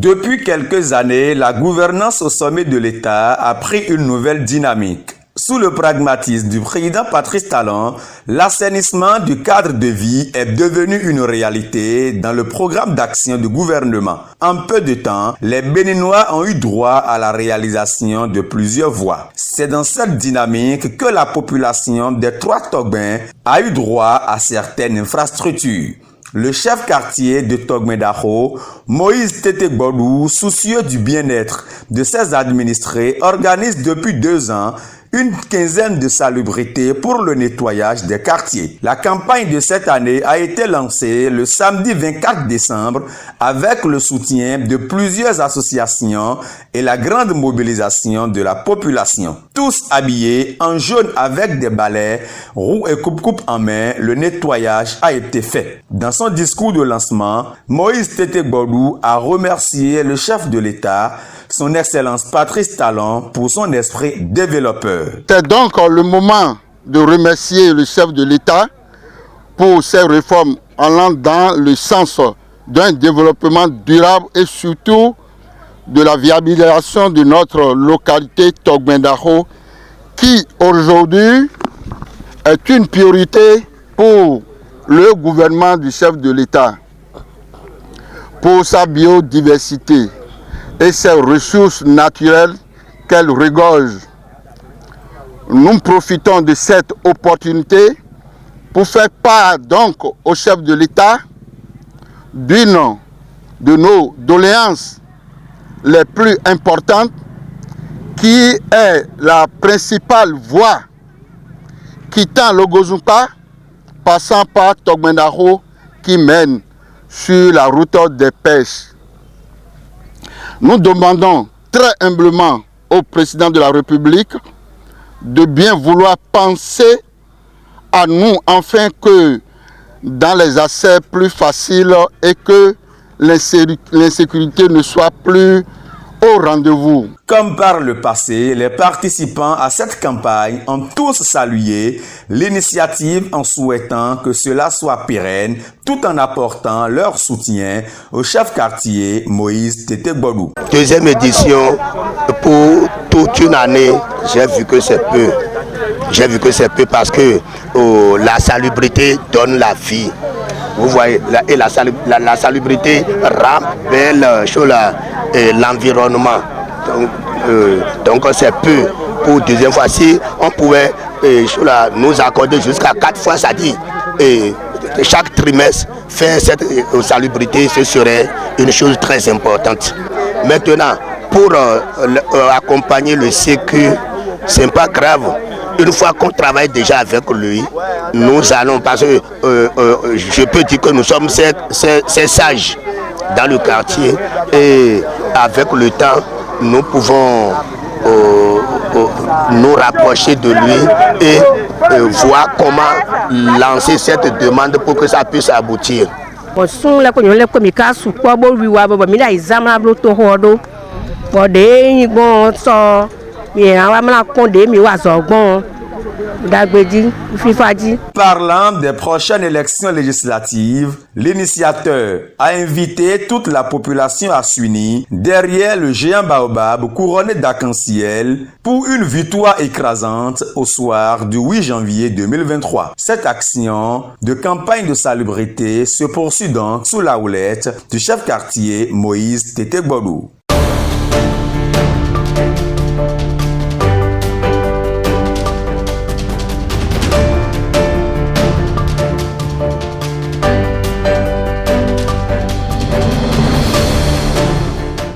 Depuis quelques années, la gouvernance au sommet de l'État a pris une nouvelle dynamique. Sous le pragmatisme du président Patrice Talon, l'assainissement du cadre de vie est devenu une réalité dans le programme d'action du gouvernement. En peu de temps, les Béninois ont eu droit à la réalisation de plusieurs voies. C'est dans cette dynamique que la population des 3 Togbin a eu droit à certaines infrastructures. Le chef quartier de Togmendaro, Moïse Tété Gbodou, soucieux du bien-être de ses administrés, organise depuis 2 ans une quinzaine de salubrités pour le nettoyage des quartiers. La campagne de cette année a été lancée le samedi 24 décembre avec le soutien de plusieurs associations et la grande mobilisation de la population. Tous habillés en jaune avec des balais, roues et coupe-coupe en main, le nettoyage a été fait. Dans son discours de lancement, Moïse Tété Gbodou a remercié le chef de l'État, son Excellence Patrice Talon, pour son esprit développeur. C'est donc le moment de remercier le chef de l'État pour ces réformes allant dans le sens d'un développement durable et surtout de la viabilisation de notre localité Togmendaro qui aujourd'hui est une priorité pour le gouvernement du chef de l'État, pour sa biodiversité et ses ressources naturelles qu'elle regorge. Nous profitons de cette opportunité pour faire part donc au chef de l'État d'une de nos doléances les plus importantes qui est la principale voie quittant Logozumpa, passant par Togmendaro qui mène sur la route des pêches. Nous demandons très humblement au président de la République de bien vouloir penser à nous afin que dans les accès plus faciles et que l'insécurité ne soit plus au rendez-vous. Comme par le passé, les participants à cette campagne ont tous salué l'initiative en souhaitant que cela soit pérenne tout en apportant leur soutien au chef quartier Moïse Tété Gbodou. Deuxième édition pour toute une année, j'ai vu que c'est peu. J'ai vu que c'est peu parce que la salubrité donne la vie. Vous voyez, et la salubrité rend belle l'environnement. Donc c'est peu. Pour deuxième fois, si on pouvait nous accorder jusqu'à 4 fois, ça dit, chaque trimestre, faire cette salubrité, ce serait une chose très importante. Maintenant, pour accompagner le sécu, c'est pas grave. Une fois qu'on travaille déjà avec lui, nous allons, parce que je peux dire que nous sommes ces sages dans le quartier et avec le temps, nous pouvons nous rapprocher de lui et voir comment lancer cette demande pour que ça puisse aboutir. Parlant des prochaines élections législatives, l'initiateur a invité toute la population à s'unir derrière le géant baobab couronné d'arc-en-ciel pour une victoire écrasante au soir du 8 janvier 2023. Cette action de campagne de salubrité se poursuit donc sous la houlette du chef quartier Moïse Tété Gbodou.